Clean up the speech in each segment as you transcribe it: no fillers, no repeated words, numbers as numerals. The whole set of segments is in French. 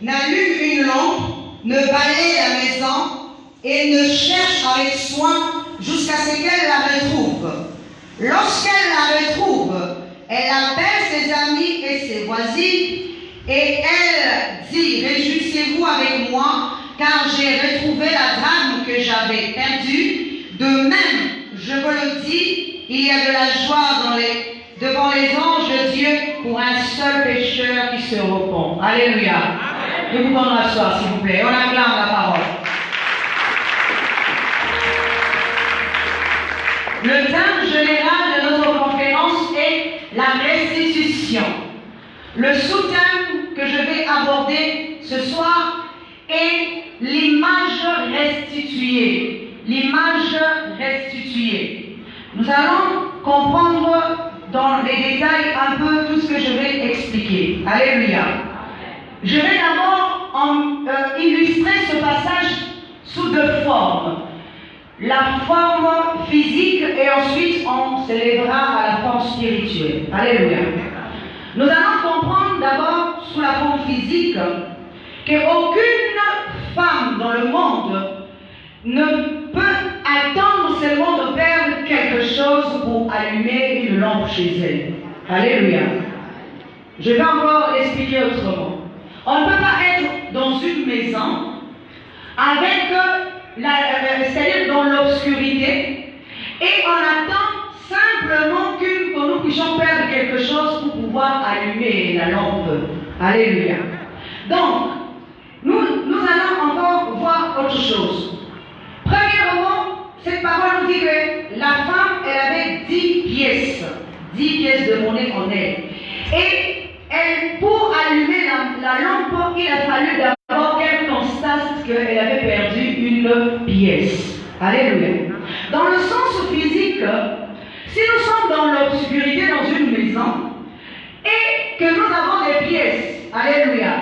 n'allume une lampe, ne balaye la maison et ne cherche avec soin jusqu'à ce qu'elle la retrouve. Lorsqu'elle la retrouve, elle appelle ses amis et ses voisines et elle dit: réjouissez-vous avec moi, car j'ai retrouvé la dame que j'avais perdue. De même, je vous le dis, il y a de la joie devant les anges de Dieu pour un seul pécheur qui se repent. Alléluia. Je vous donne la soirée, s'il vous plaît. On acclame la parole. Le thème général de notre conférence est la restitution. Le sous-thème que je vais aborder ce soir est l'image restituée. L'image restituée. Nous allons comprendre dans les détails un peu tout ce que je vais expliquer. Alléluia. Je vais d'abord illustrer ce passage sous deux formes. La forme physique et ensuite on s'élèvera à la forme spirituelle. Alléluia. Nous allons comprendre d'abord sous la forme physique qu'aucune femme dans le monde ne peut attendre seulement de perdre quelque chose pour allumer une lampe chez elle. Alléluia. Je vais encore expliquer autrement. On ne peut pas être dans une maison avec c'est-à-dire dans l'obscurité et on attend simplement que nous puissions perdre quelque chose pour pouvoir allumer la lampe. Alléluia. Donc, nous allons encore voir autre chose. Premièrement, cette parole nous dit que la femme, elle avait 10 pièces de monnaie en elle. Et pour allumer la lampe, il a fallu d'abord qu'elle constate qu'elle avait perdu une pièce. Alléluia. Dans le sens physique, si nous sommes dans l'obscurité dans une maison et que nous avons des pièces, alléluia,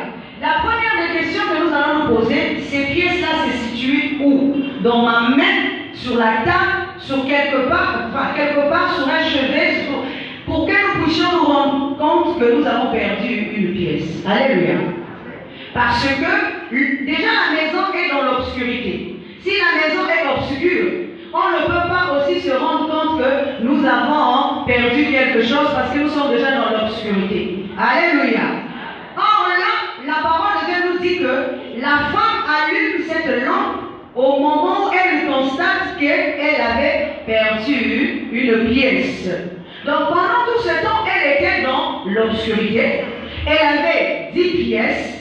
la première des questions que nous allons nous poser, ces pièces-là se situent où? Dans ma main, sur la table, sur quelque part sur un chevet, pour que nous puissions nous rendre compte que nous avons perdu une pièce. Alléluia. Parce que déjà la maison est dans l'obscurité. Si la maison est obscure, on ne peut pas aussi se rendre compte que nous avons perdu quelque chose parce que nous sommes déjà dans l'obscurité. Alléluia. Or là, la parole de Dieu nous dit que la femme allume cette lampe au moment où elle constate qu'elle avait perdu une pièce. Donc pendant tout ce temps, elle était dans l'obscurité. Elle avait 10 pièces.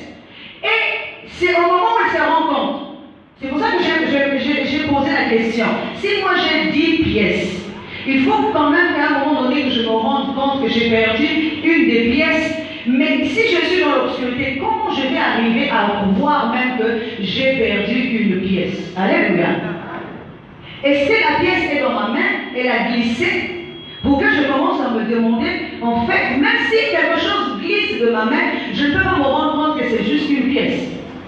Et c'est au moment où elle se rend compte. C'est pour ça que j'ai posé la question. Si moi j'ai 10 pièces, il faut quand même qu'à un moment donné que je me rende compte que j'ai perdu une des pièces. Mais si je suis dans l'obscurité, comment je vais arriver à voir même que j'ai perdu une pièce? Alléluia. Est-ce que la pièce est dans ma main? Elle a glissé? Pour que je commence à me demander, en fait, même si quelque chose glisse de ma main, je ne peux pas me rendre compte que c'est juste une pièce.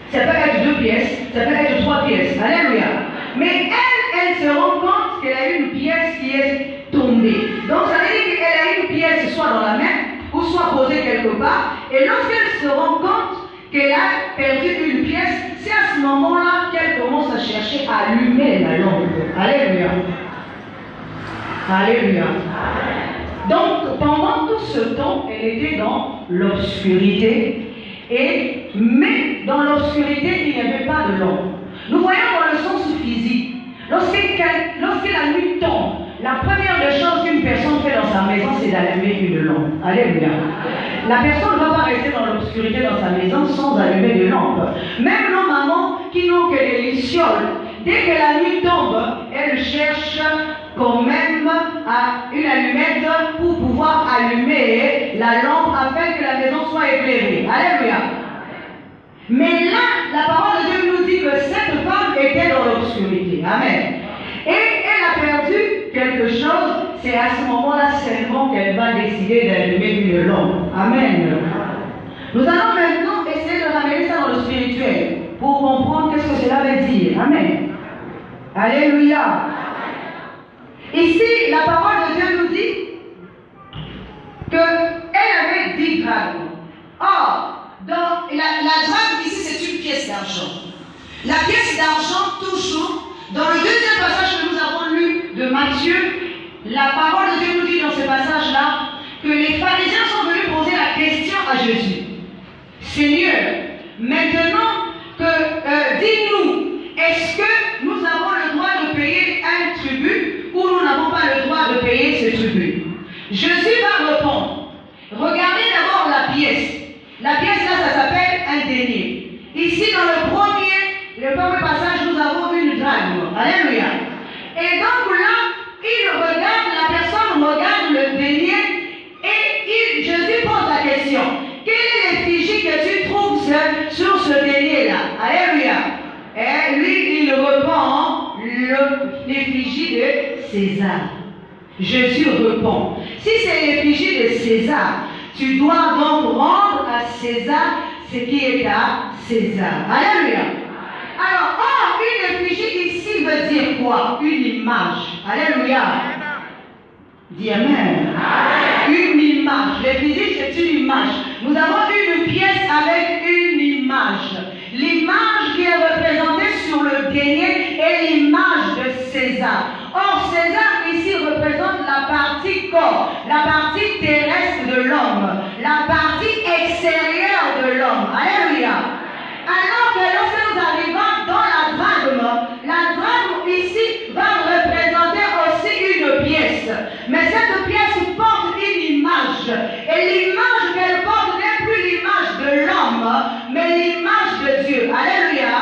Ça peut être 2 pièces, ça peut être 3 pièces. Alléluia. Mais elle se rend compte qu'elle a une pièce qui est tombée. Donc ça veut dire qu'elle a une pièce soit dans la main, ou soit posée quelque part. Et lorsqu'elle se rend compte qu'elle a perdu une pièce, c'est à ce moment-là qu'elle commence à chercher à allumer la lampe. Alléluia. Alléluia. Donc, pendant tout ce temps, elle était dans l'obscurité. Mais dans l'obscurité, il n'y avait pas de lampe. Nous voyons dans le sens physique. Lorsque la nuit tombe, la première des choses qu'une personne fait dans sa maison, c'est d'allumer une lampe. Alléluia. La personne ne va pas rester dans l'obscurité dans sa maison sans allumer de lampe. Même nos mamans qui n'ont que des lucioles, dès que la nuit tombe, elles cherchent quand même une allumette pour pouvoir allumer la lampe afin que la maison soit éclairée. Alléluia. Mais là, la parole de Dieu nous dit que cette femme était dans l'obscurité. Amen. Et elle a perdu quelque chose, c'est à ce moment-là seulement qu'elle va décider d'allumer une lampe. Amen. Nous allons maintenant essayer de ramener ça dans le spirituel pour comprendre qu'est-ce que cela veut dire. Amen. Alléluia. Ici, la parole de Dieu nous dit qu'elle avait 10 drachmes. Or, dans la drachme ici, d'argent. La pièce d'argent, toujours, dans le deuxième passage que nous avons lu de Matthieu, la parole de Dieu nous dit dans ce passage-là que les pharisiens sont venus poser la question à Jésus. Seigneur, maintenant dis-nous, est-ce que nous avons le droit de payer un tribut ou nous n'avons pas le droit de payer ce tribut? Jésus va répondre. Regardez d'abord la pièce. La pièce là, ça s'appelle un denier. Ici, dans le premier passage, nous avons une drachme. Alléluia. Et donc là, la personne regarde le denier et Jésus pose la question. Quelle est l'effigie que tu trouves sur ce denier-là? Alléluia. Et lui, il répond l'effigie de César. Jésus répond, si c'est l'effigie de César, tu dois donc rendre à César ce qui est à César. Alléluia. Alors, une effigie ici veut dire quoi? Une image. Alléluia. Dis Amen. Une image. L'effigie, c'est une image. Nous avons une pièce avec une image. L'image qui est représentée sur le denier est l'image de César. Or, César ici représente la partie corps, la partie terrestre de l'homme, la partie extérieure de l'homme. Alléluia. Alors que lorsque nous arrivons dans la drachme ici va représenter aussi une pièce. Mais cette pièce porte une image. Et l'image qu'elle porte n'est plus l'image de l'homme, mais l'image de Dieu. Alléluia.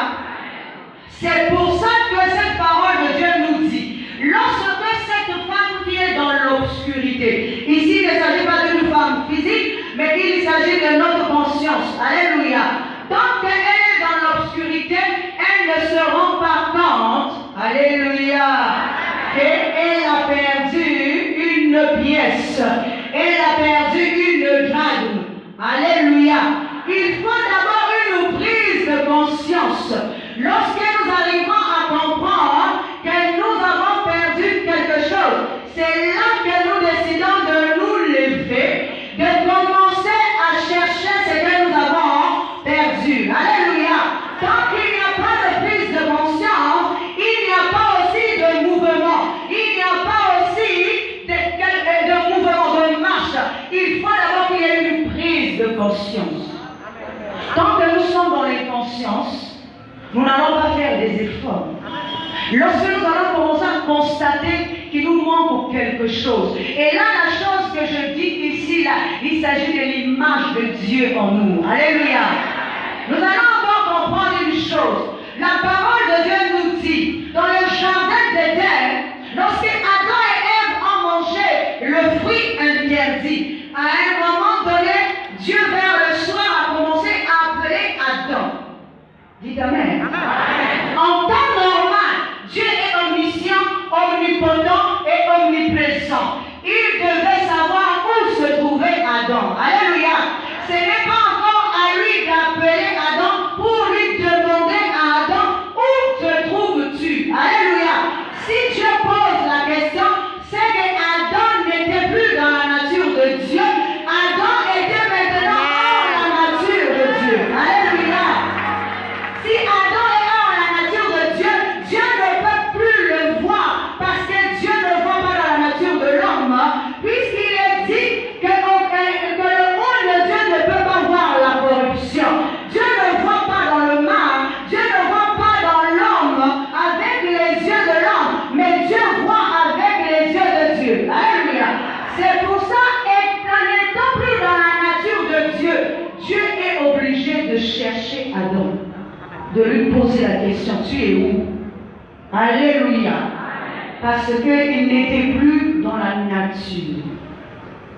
C'est pour ça que cette parole de Dieu nous dit, lorsque cette femme qui est dans l'obscurité, ici il ne s'agit pas d'une femme physique, mais il s'agit de notre conscience. Alléluia. Tant qu'elle est dans l'obscurité, elle ne se rend pas compte. Alléluia. Et elle a perdu une pièce. Elle a perdu une drachme. Alléluia. Il faut d'abord une prise de conscience. Lorsque nous arrivons à comprendre que nous avons perdu quelque chose, c'est là que nous décidons de nous lever, de commencer à chercher ce que nous avons perdu. Alléluia. Tant qu'il n'y a pas de prise de conscience, il n'y a pas aussi de mouvement. Il n'y a pas aussi de mouvement, de marche. Il faut d'abord qu'il y ait une prise de conscience. Tant que nous sommes dans l'inconscience, nous n'allons pas faire des efforts. Lorsque nous allons commencer à constater qu'il nous manque quelque chose, et là la chose que je dis ici, là, il s'agit de l'image de Dieu en nous. Alléluia. Nous allons encore comprendre une chose. La parole de Dieu nous dit, dans le jardin d'Éden, lorsque Adam et Ève ont mangé le fruit interdit, à un moment donné, Dieu vers le soir a commencé à appeler Adam. Dites Amen. En temps normal, Dieu est omniscient, omnipotent et omniprésent. Il devait savoir où se trouvait Adam. Alléluia. Ce n'est pas encore à lui d'appeler Adam pour lui demander à Adam où te trouves-tu. Alléluia. Si Dieu pose la question, c'est que Adam n'était plus dans la nature de Dieu. Adam était maintenant hors la nature de Dieu. Alléluia. Si Adam est hors la nature de Dieu, Dieu ne peut plus le voir parce que Dieu ne voit pas dans la nature de l'homme, puisqu'il est dit que le monde de Dieu ne peut pas voir la corruption. Dieu ne voit pas dans le mal, Dieu ne voit pas dans l'homme avec les yeux de l'homme, mais Dieu voit avec les yeux de Dieu. Alléluia. C'est pour ça, en n'étant plus dans la nature de Dieu, Dieu est obligé de chercher Adam, de lui poser la question, tu es où? Alléluia. Parce qu'il n'était plus dans la nature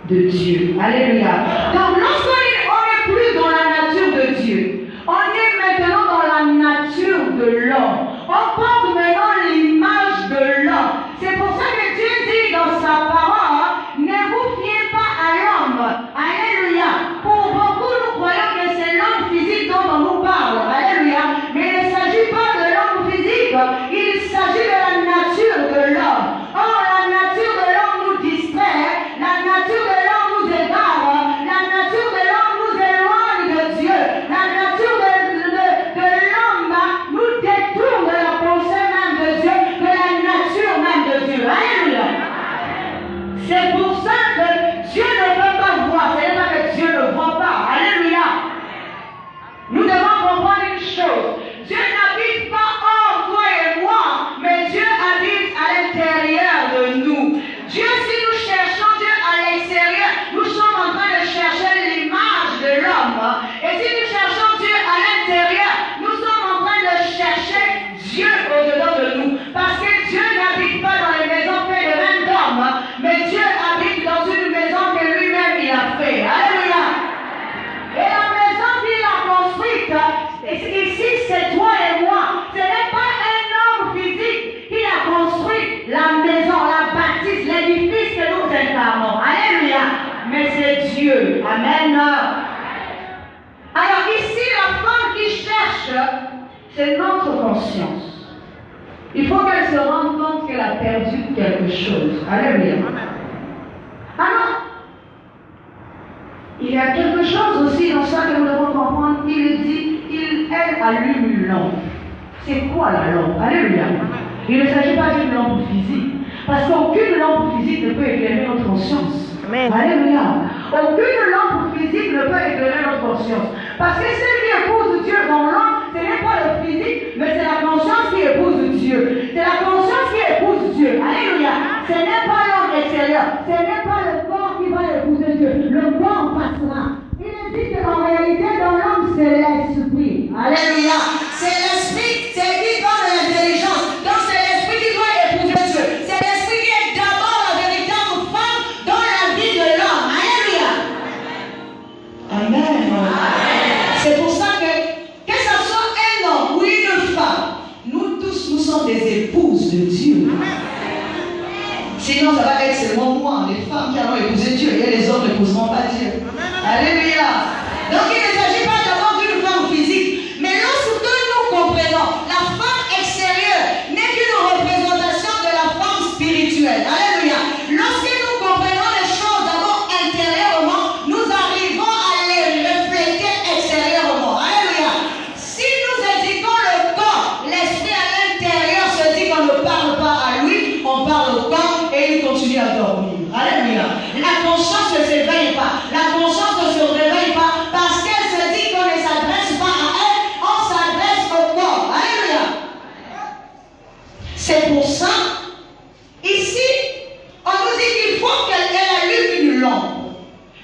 de Dieu. Alléluia. Donc lorsqu'on n'est plus dans la nature de Dieu, on est maintenant dans la nature de l'homme. On porte maintenant l'image de l'homme. C'est pour ça que Dieu dit dans sa parole, ne vous fiez pas à l'homme. Alléluia. Pour beaucoup, nous croyons que c'est l'homme physique dont on nous parle. Alléluia. Mais il ne s'agit pas de l'homme physique. Il s'agit de la nature de l'homme. Or, la nature de l'homme nous distrait. La nature de l'homme nous égare. La nature de l'homme nous éloigne de c'est notre conscience. Il faut qu'elle se rende compte qu'elle a perdu quelque chose. Alléluia. Alors, il y a quelque chose aussi dans ça que nous devons comprendre. Il dit, elle allume une lampe. C'est quoi la lampe? Alléluia. Il ne s'agit pas d'une lampe physique. Parce qu'aucune lampe physique ne peut éclairer notre conscience. Amen. Alléluia. Aucune lampe physique ne peut éclairer notre conscience. Parce que celle qui épouse Dieu dans l'homme, ce n'est pas le physique, mais c'est la conscience qui épouse Dieu. C'est la conscience qui épouse Dieu. Alléluia. Ce n'est pas l'homme extérieur. Ce n'est pas le corps qui va épouser Dieu. Le corps passera. Il dit qu'en réalité, dans l'homme, c'est l'esprit. Alléluia. C'est l'esprit, c'est lui qui donne l'intelligence. Donc c'est l'esprit qui doit épouser Dieu. C'est l'esprit qui est d'abord la véritable femme dans la vie de l'homme. Alléluia. Amen. C'est pour ça que ce soit un homme ou une femme, nous tous, nous sommes des épouses de Dieu. Sinon, ça va être seulement moi, les femmes qui allons épouser Dieu, et les hommes n'épouseront pas Dieu. Alléluia. Donc il ne s'agit pas d'abord d'une femme physique, mais lorsque nous comprenons, la femme extérieure n'est qu'une représentation de la femme spirituelle. Alléluia. Lorsque nous comprenons les choses d'abord intérieurement, nous arrivons à les refléter extérieurement. Alléluia. Si nous indiquons le corps, l'esprit à l'intérieur se dit qu'on ne parle pas à lui, on parle au corps et il continue à dormir. Alléluia. La conscience ne s'éveille pas. La conscience ne se réveille pas parce qu'elle se dit qu'on ne s'adresse pas à elle, on s'adresse au corps. Alléluia. C'est pour ça, ici, on nous dit qu'il faut qu'elle allume une lampe.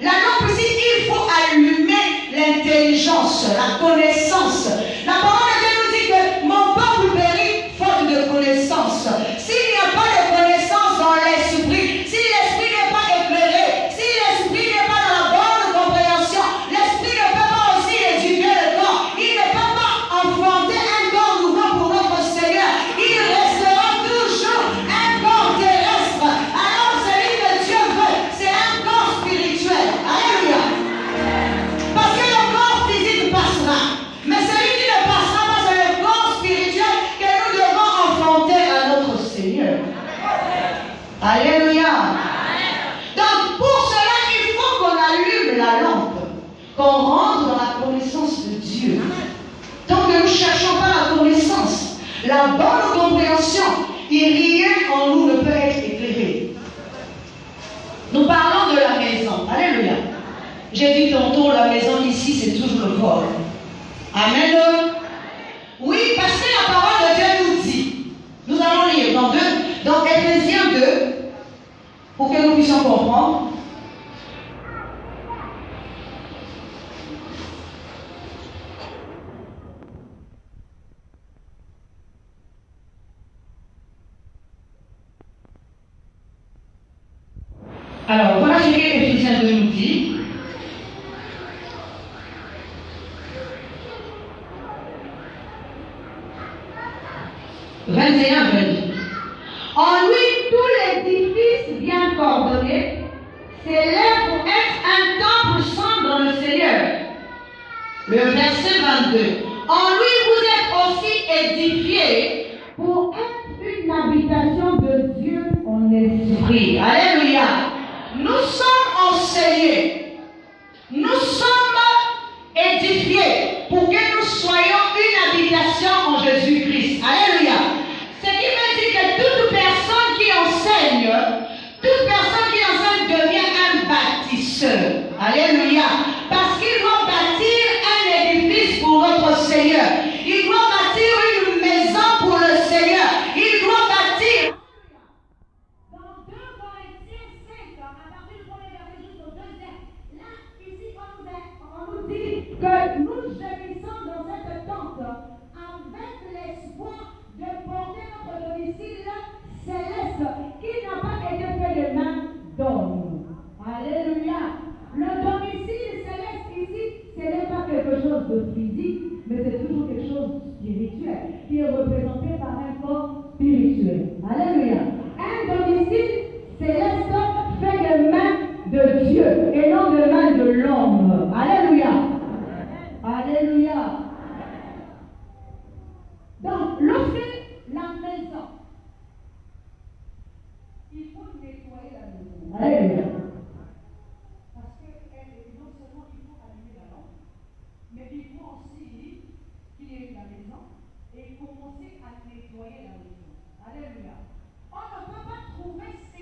La lampe ici, il faut allumer l'intelligence, la connaissance. La parole de Dieu nous dit que mon peuple périt faute de connaissance. S'il n'y a pas de connaissance dans l'esprit, si l'esprit n'est pas éclairé, si l'esprit n'est pas dans la bonne compréhension, l'esprit ne peut pas aussi éduquer le corps. Il ne peut pas enfanter un corps nouveau pour notre Seigneur. Il restera toujours un corps terrestre. Alors celui que Dieu veut, c'est un corps spirituel. Alléluia. Parce que le corps physique passera. Mais celui qui ne passera pas, c'est le corps spirituel que nous devons enfanter à notre Seigneur. Alléluia. Donc pour cela, il faut qu'on allume la lampe, qu'on rentre dans la connaissance de Dieu. Tant que nous ne cherchons pas la connaissance, la bonne compréhension, rien en nous ne peut être éclairé. Nous parlons de la maison. Alléluia. J'ai dit tantôt, la maison ici, c'est toujours le corps. Amen. Oui, parce que la parole de Dieu nous dit. Nous allons lire dans Éphésiens 2, pour que nous puissions comprendre. Alors, voilà ce que Éphésiens 2 nous dit. « 21-22. En lui, tout l'édifice bien coordonné s'élève pour être un temple saint dans le Seigneur. » Le verset 22. En lui, vous êtes aussi édifiés pour être une habitation de Dieu en esprit. Alléluia. Nous sommes enseignés. Nous sommes édifiés pour que nous soyons une habitation en Jésus-Christ. Alléluia. Ce qui veut dire que toute personne qui enseigne devient un bâtisseur. Alléluia. Parce qu'il doit bâtir un édifice pour notre Seigneur. Il doit bâtir une maison pour le Seigneur. Il doit bâtir. Dans 2 Corinthiens 5, à partir du premier verset jusqu'au deuxième, là, ici, on nous dit que nous gémissons dans cette tente avec l'espoir de porter notre domicile céleste qui n'a pas été fait de main d'homme. Alléluia. Le domicile céleste ici, ce n'est pas quelque chose de physique, mais c'est toujours quelque chose de spirituel qui est représenté par un corps spirituel. Alléluia. Un domicile céleste fait de main de Dieu et non de main de l'homme. Alléluia. Alléluia. qu'il ait eu la maison et commencer à nettoyer la maison. Alléluia. On ne peut pas trouver ce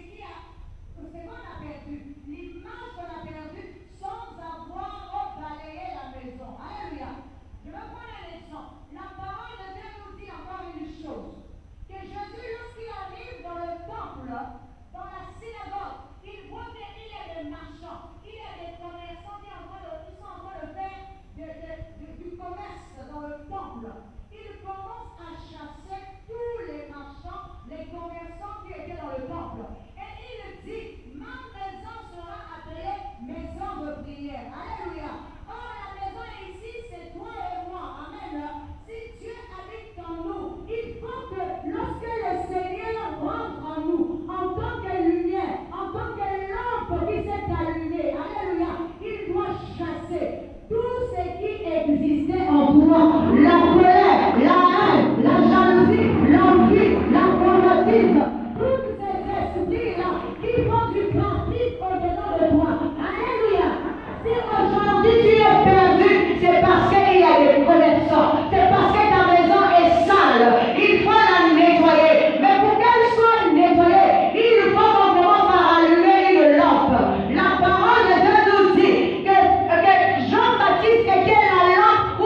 qu'on a perdu, l'image qu'on a perdue sans avoir balayé la maison. Alléluia. Je vais prendre un exemple. La parole de Dieu nous dit encore une chose. Que Jésus, lorsqu'il arrive dans le temple, dans la synagogue, il voit qu'il y a des marchands, il y a des commerçants qui sont en train de faire du commerce dans le temple. Il commence à chasser tous les marchands, les commerçants qui étaient dans le temple. Et il dit, ma maison sera appelée maison de prière. Alléluia. Or, la maison ici, c'est toi et moi. Amen. Si Dieu habite en nous, il faut que lorsque le Seigneur rentre en nous, en tant que lumière, en tant que lampe qui s'est allumée, alléluia, il doit chasser tout ce qui existait en toi, la colère, la haine, la jalousie, l'envie, la convoitise, tous ces esprits-là qui font du trafic au-dedans de toi. Alléluia. Si aujourd'hui tu es perdu, c'est parce qu'il y a des commerçants, c'est parce que ta maison est sale, il faut la nettoyer. Mais pour qu'elle soit nettoyée, il faut qu'on commence par allumer une lampe. La parole de Dieu nous dit que Jean-Baptiste était la lampe où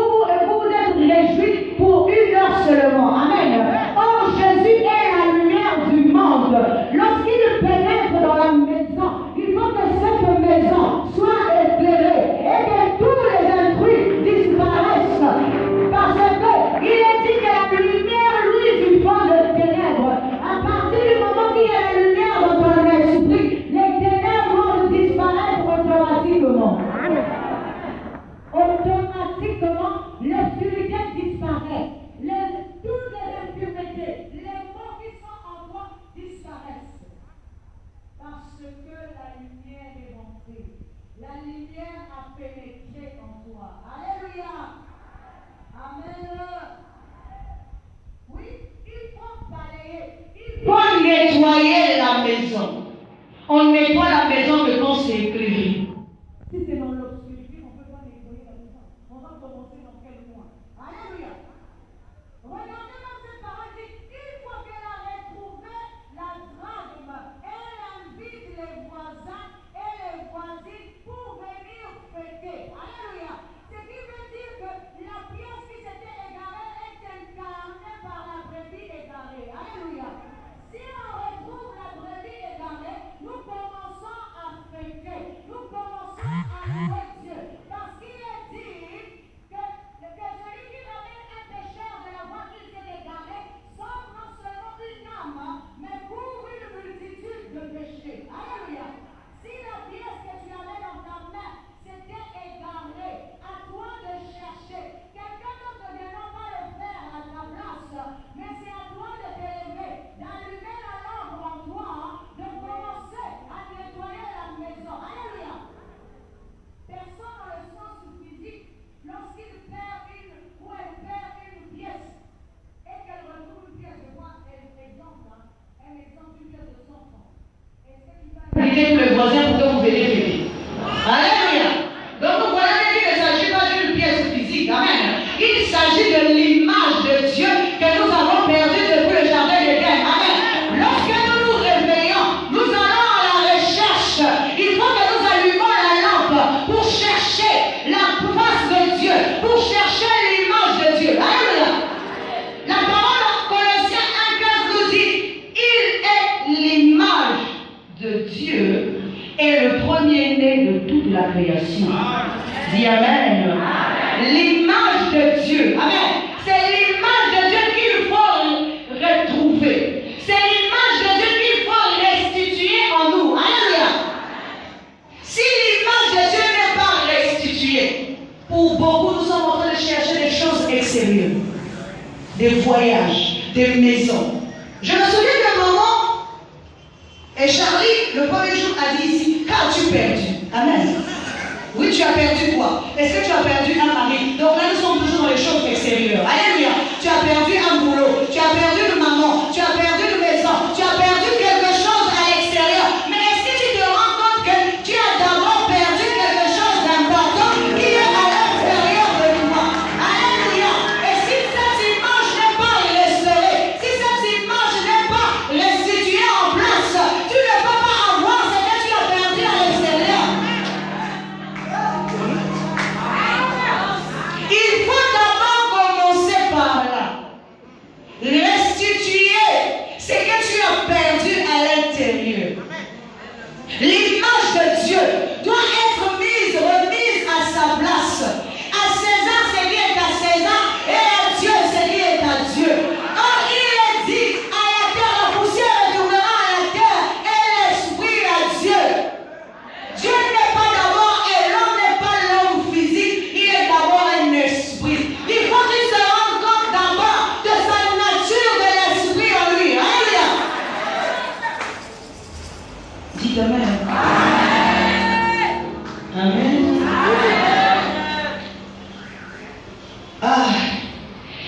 vous vous êtes réjouis pour 1 heure seulement. Amen. Or, Jésus est la lumière du monde. Lorsqu'il pénètre dans la maison, il faut que cette maison soit éclairée et que tous les intrus disparaissent. Parce qu'il est dit que la lumière, lui, du fond de ténèbres. À partir du moment qu'il y a la lumière dans ton esprit, les ténèbres vont disparaître automatiquement. Automatiquement, l'obscurité disparaît. Toutes les impuretés, les mots qui sont en toi disparaissent. Parce que la lumière est rentrée. La lumière a pénétré en toi. Alléluia. Amen. Oui, il faut balayer. Il faut nettoyer la maison. On nettoie la maison que quand c'est éclairé. Si c'est dans l'obscurité, on ne peut pas nettoyer la maison. On va commencer dans quel mois? Alléluia. Regardez dans cette parole, une fois qu'elle a retrouvé la drachme, elle invite les voisins et les voisines pour venir fêter. Alléluia. Ce qui veut dire que la pièce qui s'était égarée est incarnée par la brebis égarée. Alléluia. Si on retrouve la brebis égarée, nous commençons à fêter. Nous commençons à louer Dieu. Parce qu'il est dit que celui qui ramène un pécheur de la voie qu'il s'est égaré sauve non seulement une âme, mais couvre une multitude de péchés. Alléluia. Si la pièce que tu avais dans ta main s'était égarée, à toi de chercher. Quelqu'un d'autre ne viendra pas le faire à ta place, mais c'est à toi de t'élever, d'allumer la lampe en toi, de commencer à nettoyer la maison. Alléluia. Personne dans le sens physique, lorsqu'il perd une ou elle perd une pièce et qu'elle retrouve une pièce, je vois un exemple d'une pièce de 100 francs. Est-ce que tu vas Invitez tous les voisins pour que vous veniez fêter. Alléluia. Donc vous voyez qu'il ne s'agit pas d'une pièce physique. Amen. Il s'agit de l'image de Dieu que nous avons perdue depuis le jardin d'Éden. Amen. Lorsque nous nous réveillons, nous allons à la recherche. Il faut que nous allumons la lampe pour chercher la face de Dieu, pour chercher l'image de Dieu. Alléluia. La parole en Colossiens 1,15 nous dit, il est l'image de Dieu et le premier-né de toute la création. Dis Amen. L'image de Dieu. Amen. C'est l'image de Dieu qu'il faut retrouver. C'est l'image de Dieu qu'il faut restituer en nous. Alléluia. Si l'image de Dieu n'est pas restituée, pour beaucoup, nous sommes en train de chercher des choses extérieures. Des voyages, des maisons. Je me souviens d'un moment, et Charlie, le premier jour, a dit ici, qu'as-tu perdu? Amen. Oui, tu as perdu quoi? Est-ce que tu as perdu un mari? Donc là, nous sommes toujours dans les choses extérieures. Alléluia. Tu as perdu un boulot, tu as perdu une maman, tu as perdu une maison, tu as perdu quelque chose à l'extérieur. Mais est-ce que tu te rends compte que tu as d'abord perdu quelque chose d'important qui est à l'intérieur de toi? Alléluia. Et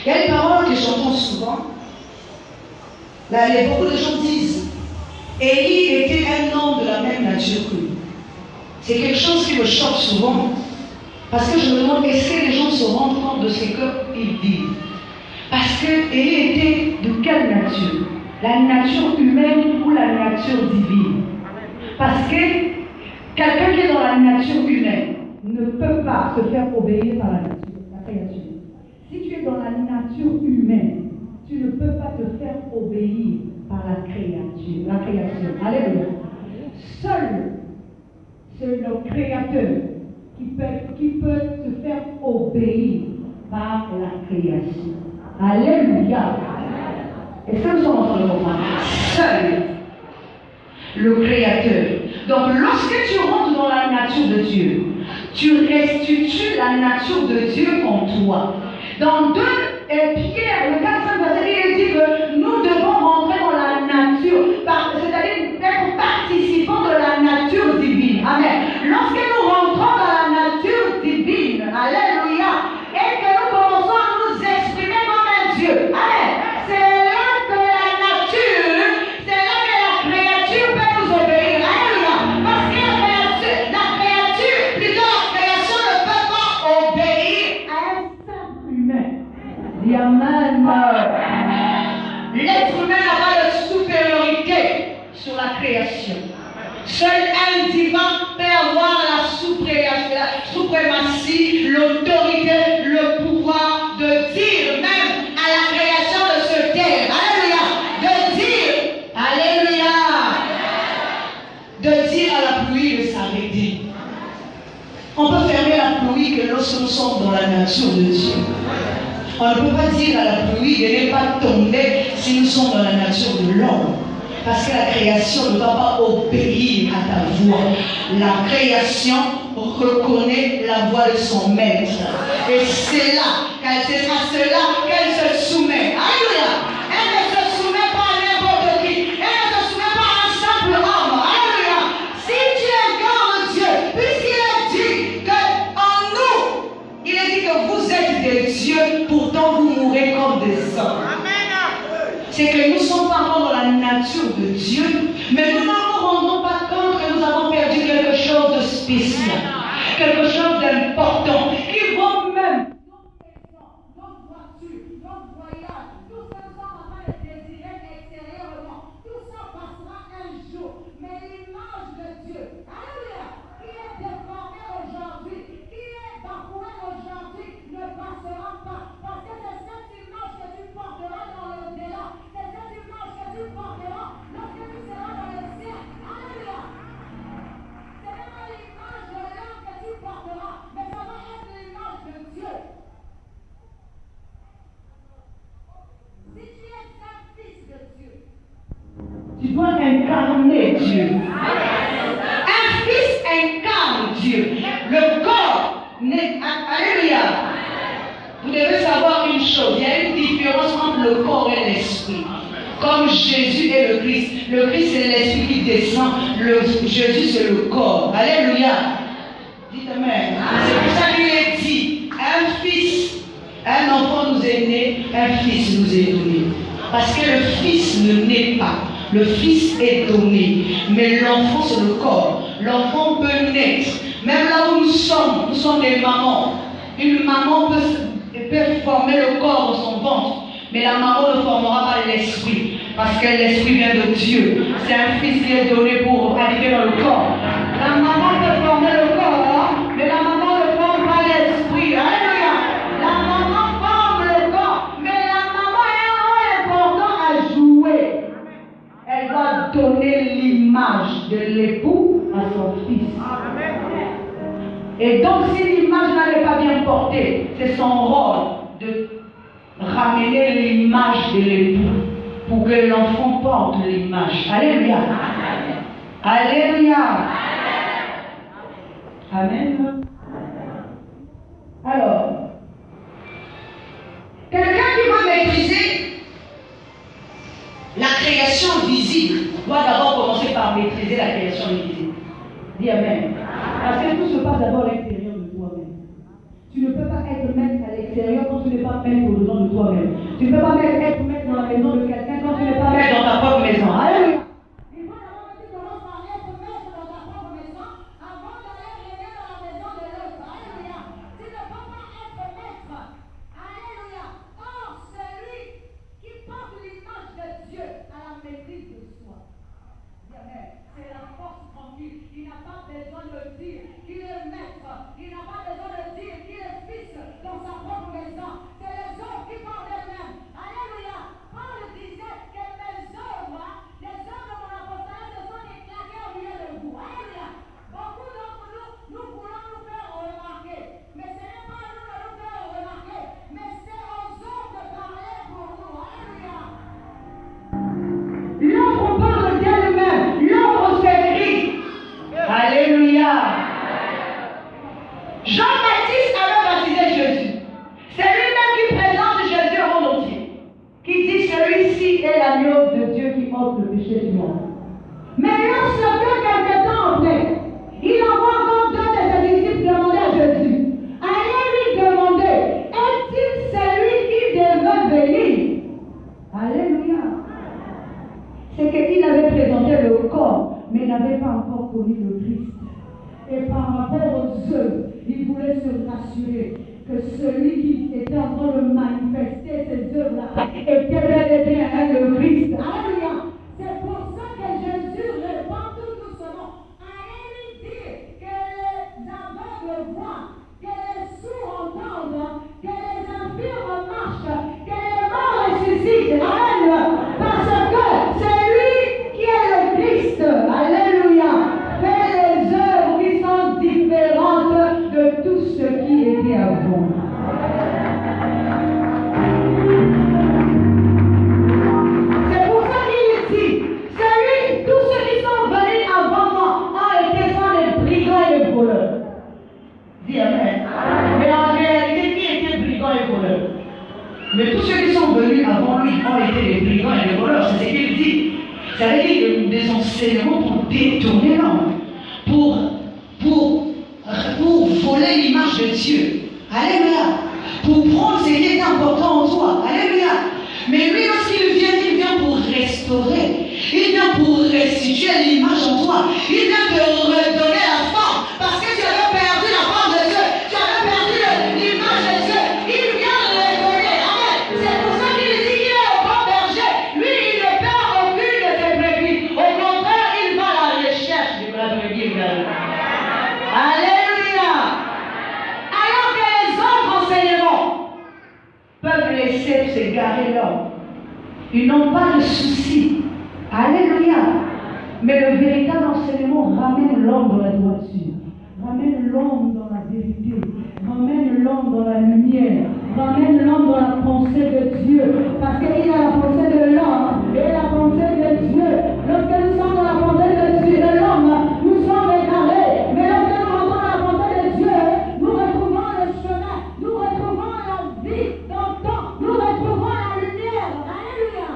Il y a une parole que j'entends souvent. Là, beaucoup de gens disent Élie était un homme de la même nature que nous. C'est quelque chose qui me choque souvent. Parce que je me demande, est-ce que les gens se rendent compte de ce qu'ils vivent? Parce que Élie était de quelle nature? La nature humaine ou la nature divine? Parce que quelqu'un qui est dans la nature humaine ne peut pas se faire obéir par la nature, la créature. Si tu es dans la nature humaine, tu ne peux pas te faire obéir par la création. Alléluia. Seul, c'est le Créateur qui peut se faire obéir par la création. Alléluia. Est-ce que nous sommes en train de comprendre? Seul, le Créateur. Donc, lorsque tu rentres dans la nature de Dieu, tu restitues la nature de Dieu en toi. Dans 2 Pierre, le 4-5 verset, il dit que nous devons rentrer dans la nature, c'est-à-dire être participants de la nature divine. Amen. Lorsque nous rentrons dans la nature divine, alléluia, et que nous commençons à nous exprimer comme un Dieu, amen, c'est là que la nature, c'est là que la créature peut nous obéir. Alléluia. Parce que la créature, plutôt la création ne peut pas obéir à un simple humain. L'être humain n'a pas de supériorité sur la création. Seul un divin peut avoir la suprématie, l'autorité, le pouvoir de dire même à la création de ce terre. Alléluia. De dire, alléluia. De dire à la pluie de s'arrêter. On peut fermer la pluie que lorsque nous sommes dans la nature de Dieu. On ne peut pas dire à la pluie de ne pas tomber si nous sommes dans la nature de l'homme. Parce que la création ne va pas obéir à ta voix. La création reconnaît la voix de son maître. Et c'est là, c'est à cela qu'elle se soumet. Alléluia. Elle ne se soumet pas à n'importe qui. Elle ne se soumet pas à un simple homme. Alléluia. Si tu incarnes Dieu, puisqu'il a dit qu'en nous, il a dit que vous êtes des dieux, pourtant vous mourrez comme des hommes. C'est que nous sommes pas encore dans la nature de Dieu, mais nous ne nous rendons pas compte que nous avons perdu quelque chose de spécial, quelque chose d'important, qui vaut même notre maison, notre voiture, notre voyage, tout ce que nous sommes en train de désirer extérieurement, tout ça passera un jour. Mais l'image de Dieu, alléluia, qui est déformée aujourd'hui, qui est bafouée aujourd'hui, ne passera pas. Parce que c'est cette image que tu porteras dans l'au-delà. C'est cette image que tu porteras lorsque tu seras dans le ciel. Alléluia. C'est même pas l'image de l'homme que tu porteras, mais ça va être l'image de Dieu. Si tu es un fils de Dieu, tu dois incarner Dieu. Un fils incarne Dieu. Le corps n'est. Alléluia. Vous devez savoir une chose. Il y a une différence entre le corps et l'esprit. Comme Jésus est le Christ. Le Christ c'est l'esprit qui descend. Jésus c'est le corps. Alléluia. Dites Amen. C'est pour ça qu'il est dit, un fils, un enfant nous est né, un fils nous est donné. Parce que le fils ne naît pas. Le fils est donné. Mais l'enfant c'est le corps. L'enfant peut naître. Même là où nous sommes des mamans. Une maman peut former le corps dans son ventre. Mais la maman ne formera pas l'esprit. Parce que l'esprit vient de Dieu. C'est un fils qui est donné pour arriver dans le corps. La maman peut former le corps, mais la maman ne forme pas l'esprit. Alléluia. La maman forme le corps, mais la maman a un rôle important à jouer. Elle va donner l'image de l'époux à son fils. Et donc si l'image n'est pas bien portée, c'est son rôle de ramener l'image de l'époux pour que l'enfant porte l'image. Alléluia. Alléluia. Amen. Alors, quelqu'un qui veut maîtriser la création visible doit d'abord commencer par maîtriser la création invisible. Dis Amen. Parce que tout se passe d'abord à l'intérieur de toi-même. Tu ne peux pas être maître à l'extérieur quand tu n'es pas pas mettre au-dedans de toi-même. Tu ne peux pas être maître dans la maison de quelqu'un quand tu n'es pas maître dans ta propre maison. Alléluia. Il faut d'abord que tu commences par être maître dans ta propre maison avant d'aller régner dans la maison de l'autre. Alléluia. Tu ne peux pas être maître. Alléluia. Or, celui qui porte l'image de Dieu a la maîtrise de soi. C'est la force tranquille. Il n'a pas besoin de dire qu'il est maître. Il n'a pas besoin de dire qu'il est fils dans sa propre maison. C'est les œuvres qui parlent d'elles-mêmes. Alléluia. Paul disait que mes œuvres, les œuvres de mon apostolat se sont éclatées au milieu de vous. Alléluia. Beaucoup d'entre nous voulons nous faire remarquer. Mais ce n'est pas à nous de nous faire remarquer. Mais c'est aux autres de parler pour nous. Alléluia. L'œuvre parle d'elle-même. L'œuvre s'écrit. Alléluia. Jean-Baptiste avait baptisé Jésus. C'est lui-même qui présente Jésus au monde entier. Qui dit celui-ci est l'agneau de Dieu qui ôte le péché du monde. Mais lorsque quelque temps après, il envoie encore deux de ses disciples demander à Jésus. Allez lui demander, est-il celui qui devait venir? Alléluia. C'est qu'il avait présenté le corps, mais n'avait pas encore connu le Christ. Et par rapport aux œuvres, il voulait se rassurer que celui qui était en train de manifester ces œuvres-là était bel et bien le Christ. Alléluia. C'est pour ça que Jésus répond tout doucement. Allez lui dire que les aveugles voient, que les sourds entendent, que les infirmes marchent, que les morts ressuscitent. Alléluia. Parce que c'est lui qui est le Christ. Alléluia. Fait les œuvres qui sont différentes de tout ce qui était avant. C'est pour ça qu'il dit, tous ceux qui sont venus avant moi ont été sans les brigands et les voleurs. Dis Amen. Mais en réalité, qui était brigands et voleurs? Mais tous ceux qui sont venus avant lui ont été des brigands et des voleurs. C'est ce qu'il dit. Ça veut dire des enseignements pour détourner l'homme, pour voler l'image de Dieu. Alléluia. Pour prendre ce qui est important en toi. Alléluia. Mais lui, lorsqu'il vient pour restaurer. Il vient pour restituer l'image en toi. Il vient te redonner la forme. Parce que tu avais perdu la forme de Dieu. Tu avais perdu l'image de Dieu. Il vient redonner. Amen. C'est pour ça qu'il dit qu'il est le bon berger. Lui, il ne perd aucune de ses brebis. Au contraire, il va à la recherche de la brebis. Alléluia. Alors que les autres enseignements peuvent laisser s'égarer l'homme. Ils n'ont pas de souci. Alléluia. Mais le véritable enseignement ramène l'homme dans la droiture, ramène l'homme dans la vérité, ramène l'homme dans la lumière, ramène l'homme dans la pensée de Dieu. Parce qu'il a la pensée de l'homme et la pensée de Dieu. Lorsque nous sommes dans la pensée de Dieu, de l'homme, nous sommes égarés. Mais lorsque nous rentrons dans la pensée de Dieu, nous retrouvons le chemin, nous retrouvons la vie dans le temps, nous retrouvons la lumière. Alléluia.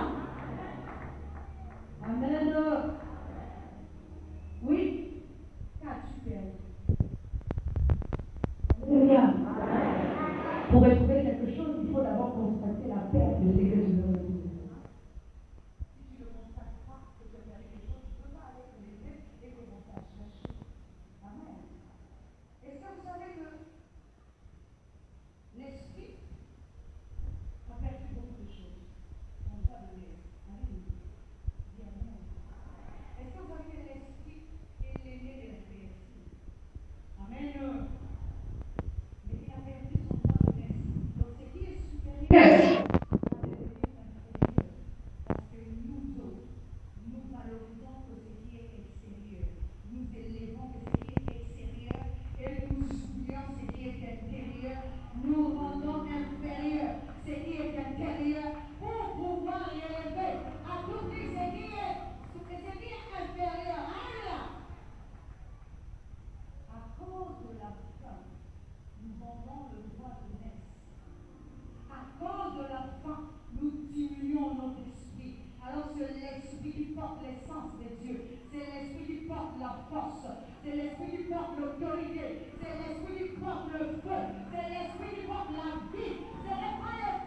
Amen. Oui, qu'as-tu perdu? Alléluia. Pour retrouver quelque chose, il faut d'abord constater la perte de ce que tu veux retrouver. Si tu ne constates pas que tu as perdu quelque chose, tu ne peux pas aller te lever et commencer à chercher. Amen. Est-ce que vous savez que l'esprit a perdu beaucoup de choses? On va donner. Alléluia. Dis Amen. Est-ce que vous savez que l'esprit est l'aîné de la création? Amen. Mais il a perdu son droit de naissance. Donc ce qui est supérieur va devenir inférieur. Parce que nous autres, nous valorisons que ce qui est extérieur. Nous élevons que ce qui est extérieur et nous oublions ce qui est intérieur. Nous rendons inférieur ce qui est intérieur pour pouvoir élever à tout prix ce qui est inférieur. Alléluia. À cause de la faim, nous vendons le droit de naissance. À cause de la faim, nous diminuons notre esprit. Alors c'est l'esprit qui porte l'essence de Dieu. C'est l'esprit qui porte la force. C'est l'esprit qui porte l'autorité. C'est l'esprit qui porte le feu. C'est l'esprit qui porte la vie. Ce n'est pas le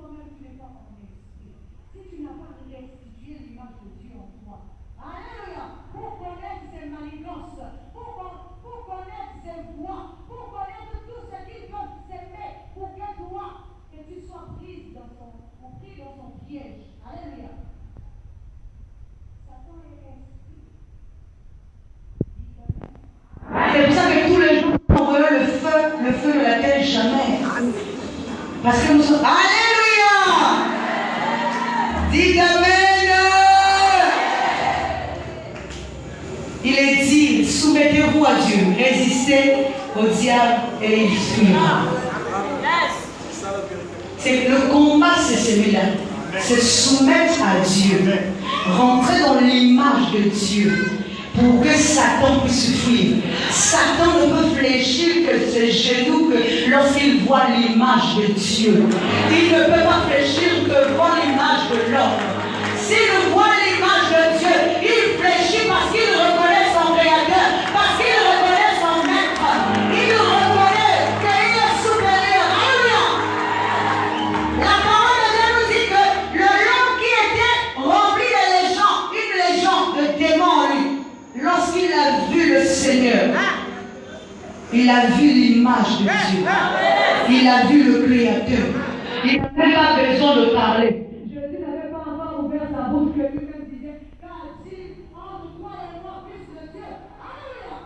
toi-même tu n'es pas en esprit, si tu n'as pas restitué l'image de Dieu en toi, alléluia, pour connaître ses manigances, pour connaître ses voies, pour connaître tout ce qui peut s'aimer, pour que toi, que tu sois pris dans son piège. Alléluia. Satan est esprit. C'est pour ça que tous les jours, on veut le feu ne l'atteigne jamais. Parce que nous sommes. Alléluia! Dites Amen! Il est dit, soumettez-vous à Dieu, résistez au diable et il fuira. C'est le combat, c'est celui-là. Se soumettre à Dieu. Rentrer dans l'image de Dieu. Pour que Satan puisse fuir. Satan ne peut fléchir que ses genoux que lorsqu'il voit l'image de Dieu. Il ne peut pas fléchir que devant l'image de l'homme. S'il voit l'image de Dieu, il fléchit parce qu'il reconnaît son Créateur, parce qu'il reconnaît son Maître. Il reconnaît qu'il est supérieur. Alléluia. La parole de Dieu nous dit que le lion qui était rempli de légions, une légion de démons en lui, lorsqu'il a vu le Seigneur, il a vu l'image de Dieu. Il a vu le Créateur. Il n'avait pas besoin de parler. Jésus n'avait pas encore ouvert sa bouche que lui-même disait, qu'a-t-il entre toi et moi, fils de Dieu? Alléluia.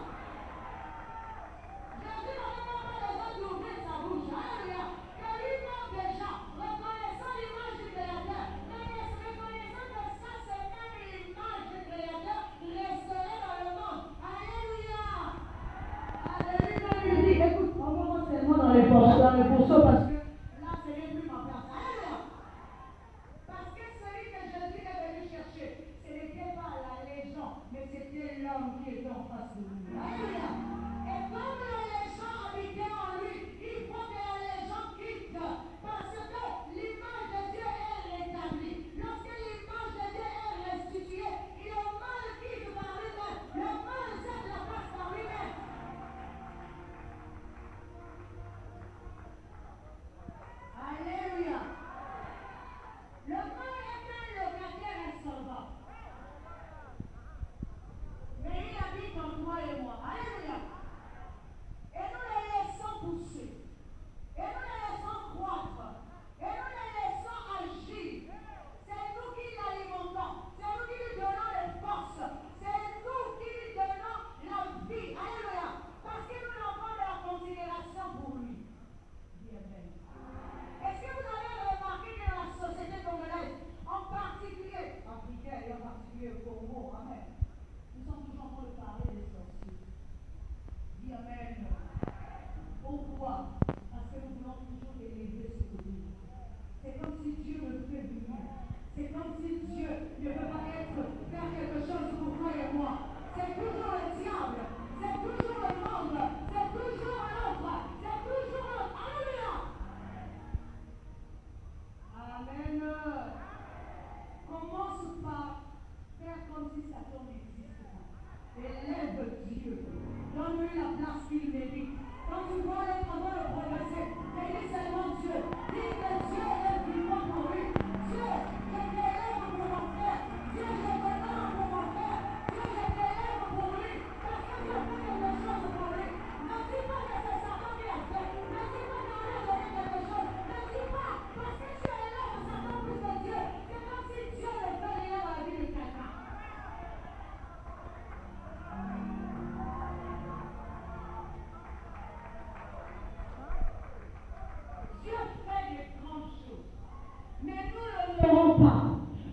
Jésus n'avait pas besoin d'ouvrir sa bouche. Alléluia. Que lui-même déjà, reconnaissant l'image du Créateur, reconnaissant que ça c'est même l'image du Créateur, resterait dans le monde. Alléluia. Alléluia. Il dit, écoute, envoie-moi seulement dans les pourceaux parce que là, ce n'est plus ma place. Alléluia. Parce que celui que Jésus est venu chercher, ce n'était pas la légende, mais c'était l'homme qui était en face de lui. Alléluia. Et comme la légende habitait en lui, il faut que la légende quitte. Parce que l'image de Dieu est rétablie. Lorsque l'image de Dieu est restituée, le mal quitte par lui-même. Le mal cède la place par lui-même. Alléluia. Le mal est un locataire insolvable. Mais il habite en toi et moi. Alléluia. Et nous les laissons pousser. Et nous les laissons croître. Et nous les laissons agir. C'est nous qui l'alimentons. C'est nous qui lui donnons les forces. C'est nous qui lui donnons la vie. Alléluia. Parce que nous avons de la considération pour lui. Bien, bien. Est-ce que vous avez remarqué que dans la société congolaise, en particulier africaine et en particulier au Congo, amen, nous sommes toujours en train de parler des sorciers. Dis amen. Pourquoi? Parce que nous voulons toujours élever ce côté. C'est comme si Dieu ne fait venir. C'est comme si Dieu ne peut pas faire quelque chose pour toi et moi. C'est toujours le diable. C'est toujours le monde. C'est toujours l'autre. C'est toujours l'autre. Alléluia. Amen. Commence par faire comme si Satan n'existe pas. Élève Dieu. Donne-lui la place qu'il mérite. Quand tu vois les travaux le progresser, bénis seulement Dieu. Dis que Dieu est vivant pour lui. Dieu, je t'élève pour mon frère. Dieu, je t'honore pour mon frère. Dieu, je t'élève pour lui. Parce que tu as fait quelque chose pour lui. Ne dis pas que c'est Satan qui a fait. Ne dis pas qu'on lui a donné quelque chose. Ne dis pas parce que tu élèves Satan plus que Dieu. C'est comme si Dieu ne fait rien dans la vie de quelqu'un. Dieu fait des grandes choses. Mais nous ne le verrons pas.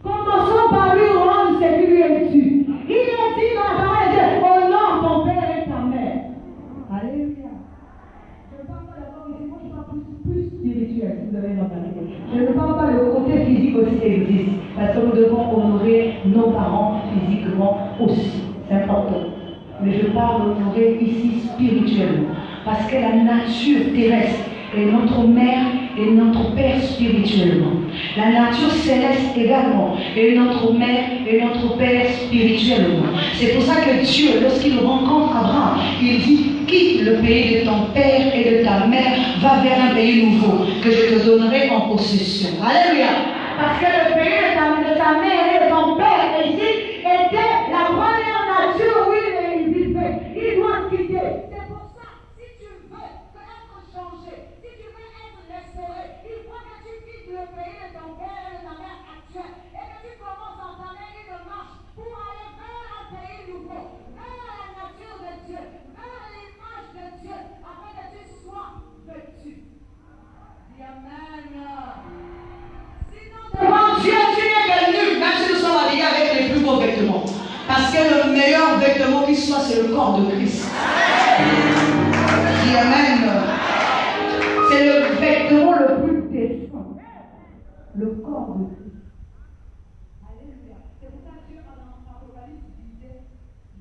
Commençons par lui rendre ce qui lui est dû. Il est dit dans la parole de Dieu, honore ton père et ta mère. Alléluia. Je ne parle pas d'abord ici, moi je parle plus spirituel, si vous avez remarqué. Je ne parle pas le côté physique aussi existe. Parce que nous devons honorer nos parents physiquement aussi. C'est important. Mais je parle d'honorer ici spirituellement. Parce que la nature terrestre est notre mère et notre père spirituellement. La nature céleste également est notre mère et notre père spirituellement. C'est pour ça que Dieu, lorsqu'il rencontre Abraham, il dit: quitte le pays de ton père et de ta mère, va vers un pays nouveau que je te donnerai en possession. Alléluia. Parce que le pays de sa mère et de son père ici était la première nature où il vivait. Il doit quitter. C'est pour ça, si tu veux être changé, si tu veux être restauré, il faut que tu quittes le pays de ton père et de ta mère actuelle et que tu commences à entamer une marche pour aller vers un pays nouveau, vers la nature de Dieu, vers l'image de Dieu, afin que tu sois vêtu. Dis Amen. Devant Dieu, tu n'es que nul, même si nous sommes habillés avec les plus beaux vêtements. Parce que le meilleur vêtement qui soit, c'est le corps de Christ. Dis Amen. C'est le vêtement le plus décent. Le corps de Christ. Alléluia. C'est pour ça que Dieu, en Apocalypse, disait,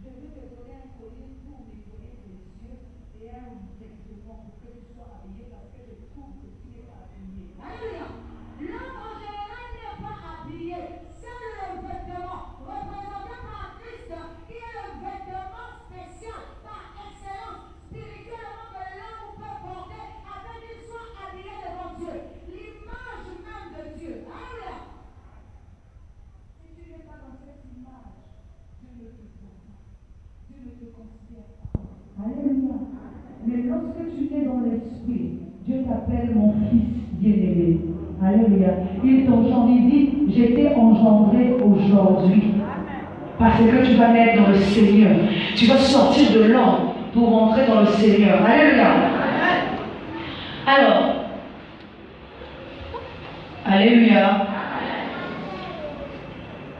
je vais te donner un collier pour nettoyer tes yeux et un vêtement pour que tu sois habillé parce que je trouve que tu n'es pas habillé. Alléluia. L'homme en général n'est pas habillé. C'est le vêtement représenté par Christ qui est le vêtement spécial par excellence spirituellement que l'homme peut porter afin qu'il soit habillé devant Dieu. L'image même de Dieu. Alléluia. Si tu n'es pas dans cette image, Dieu ne te voit pas. Dieu ne te considère pas. Alléluia. Mais lorsque tu es dans l'esprit, Dieu t'appelle mon fils bien-aimé. Alléluia. Il t'engendre, il dit, j'étais engendré aujourd'hui. Parce que tu vas naître dans le Seigneur. Tu vas sortir de l'homme pour rentrer dans le Seigneur. Alléluia. Alors, alléluia.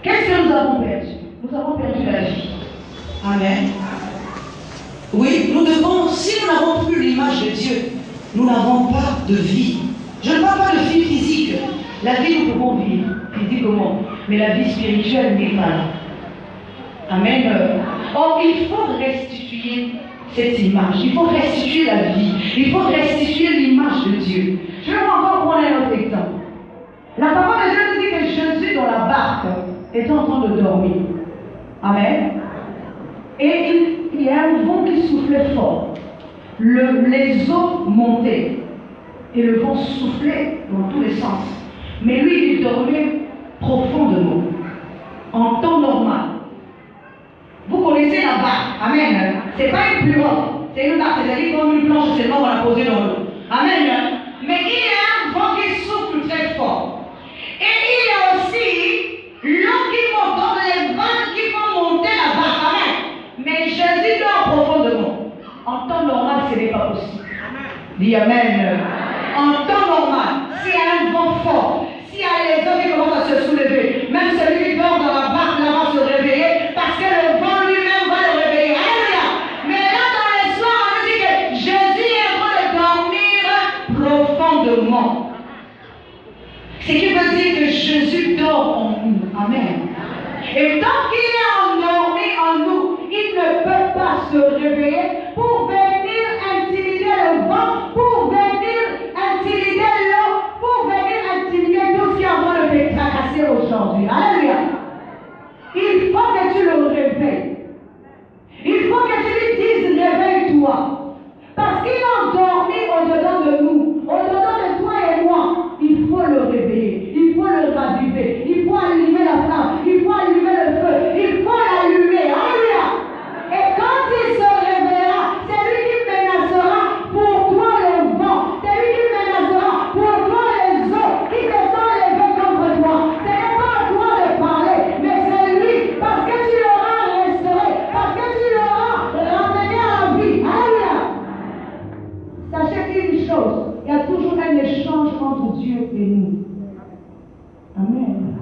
Qu'est-ce que nous avons perdu? Nous avons perdu la vie. Amen. Oui, nous devons, si nous n'avons plus l'image de Dieu, nous n'avons pas de vie. Je ne parle pas de vie physique. La vie, nous pouvons vivre physiquement, mais la vie spirituelle n'est pas là. Amen. Or, il faut restituer cette image. Il faut restituer la vie. Il faut restituer l'image de Dieu. Je vais encore prendre un autre exemple. La parole de Dieu nous dit que Jésus, dans la barque, était en train de dormir. Amen. Et il y a un vent qui soufflait fort. Les eaux montaient. Et le vent soufflait dans tous les sens. Mais lui, il dormait profondément. En temps normal. Vous connaissez la barque. Amen. C'est pas une pirogue. C'est une barque. C'est-à-dire comme une planche seulement qu'on a posée dans l'eau. Amen. Mais il y a un vent qui souffle très fort. Et il y a aussi l'eau qui monte, donc les vagues qui font monter la barque. Amen. Mais Jésus dort profondément. En temps normal, ce n'est pas possible. Dis Amen. En temps normal, s'il y a un vent fort, s'il y a les eaux qui commencent à se soulever, même celui qui dort dans la barque là va se réveiller parce que le vent lui-même va le réveiller. Alléluia. Mais là, dans les soirs, on nous dit que Jésus est en train de dormir profondément. Ce qui veut dire que Jésus dort en nous. Amen. Et tant qu'il est endormi en nous, il ne peut pas se réveiller pour venir intimider le vent, pour venir intimider l'eau, pour venir intimider tout ce qui est en train de te tracasser aujourd'hui. Alléluia. Il faut que tu le réveilles. Il faut que tu lui dises réveille-toi. Parce qu'il est endormi au-dedans de nous, au-dedans de toi et moi. Il faut le réveiller, il faut le raviver, il faut allumer la flamme, il faut allumer le feu, il faut l'allumer. Alléluia. Et quand il se réveillera, c'est lui qui menacera pour toi le vent, c'est lui qui menacera pour toi les eaux qui se sont levées contre toi. Ce n'est pas à toi de parler, mais c'est lui, parce que tu l'auras restauré, parce que tu l'auras ramené à la vie. Alléluia. Sachez une chose, il y a toujours un échange entre Dieu et nous. Amen.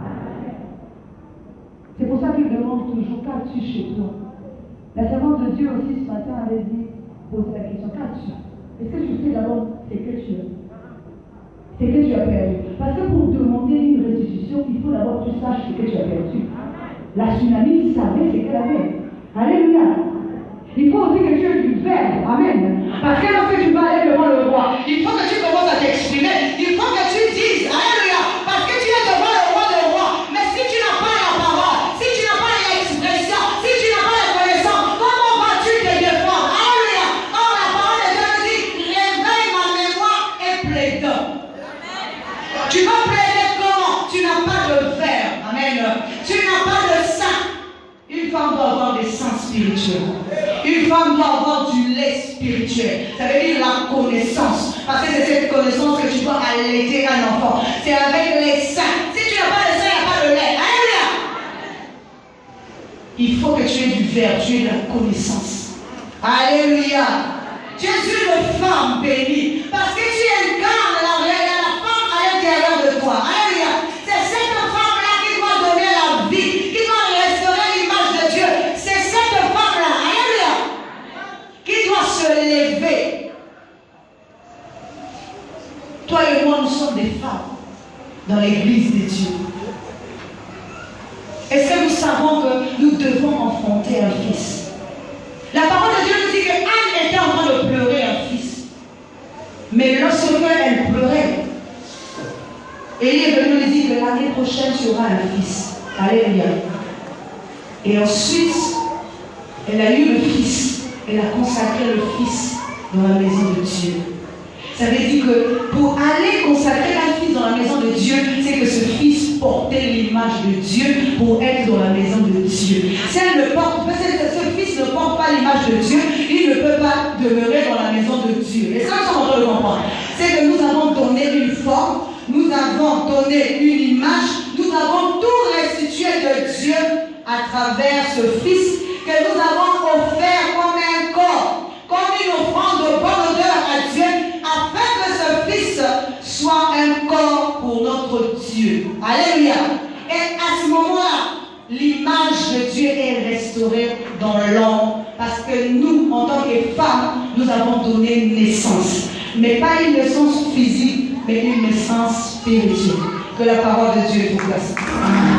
C'est pour ça qu'il demande toujours qu'as-tu chez toi. La servante de Dieu aussi ce matin avait dit, poser la question, qu'as-tu? Est-ce que tu sais d'abord ce que tu as? C'est que tu as perdu. Parce que pour demander une restitution, il faut d'abord que tu saches ce que tu as perdu. La tsunami savait ce qu'elle avait. Alléluia. Il faut aussi que tu aies du verbe. Amen. Parce que lorsque tu vas aller devant le roi, il faut que tu commences à t'exprimer. Il faut que tu dises, alléluia, parce que tu es devant le roi des rois. Mais si tu n'as pas la parole, si tu n'as pas l'expression, si tu n'as pas la connaissance, comment vas-tu te défendre? Alléluia. Or, la parole de Dieu dit, réveille ma mémoire et plaide. Tu vas plaider comment? Tu n'as pas de verre. Amen. Tu n'as pas de sein. Une femme doit avoir des seins spirituels. Une femme doit avoir du lait spirituel. Ça veut dire la connaissance. Parce que c'est cette connaissance que tu dois allaiter un enfant. C'est avec les seins. Si tu n'as pas de sein, il n'y a pas de lait. Alléluia. Il faut que tu aies du verre, tu aies de la connaissance. Alléluia. Tu es une femme bénie. Parce que tu incarnes la femme à l'intérieur de toi. Alléluia. C'est cette femme-là qui doit donner la vie, qui doit restaurer l'image de Dieu. C'est cette femme-là, alléluia, qui doit se lever. Toi et moi, nous sommes des femmes dans l'église de Dieu. Est-ce que nous savons que nous devons enfanter un fils? La parole de Dieu nous dit que Anne était en train de pleurer un fils. Mais lorsque elle pleurait, Élie est venu lui dire que l'année prochaine sera un fils. Alléluia. Et ensuite, elle a eu le fils. Elle a consacré le fils dans la maison de Dieu. Ça veut dire que pour aller consacrer un fils dans la maison de Dieu, c'est que ce fils portait l'image de Dieu pour être dans la maison de Dieu. Si elle ne porte, ce fils ne porte pas l'image de Dieu, il ne peut pas demeurer dans la maison de Dieu. Et ça, nous sommes en train de comprendre. C'est que nous avons donné une forme, nous avons donné une image, nous avons tout restitué de Dieu à travers ce fils que nous avons offert comme un corps, comme une offrande de bonne odeur à Dieu, afin que ce fils soit un corps pour notre Dieu. Alléluia. Et à ce moment-là, l'image de Dieu est restaurée dans l'homme. Parce que nous, en tant que femmes, nous avons donné naissance. Mais pas une naissance physique, mais une naissance spirituelle. Que la parole de Dieu vous place. Amen.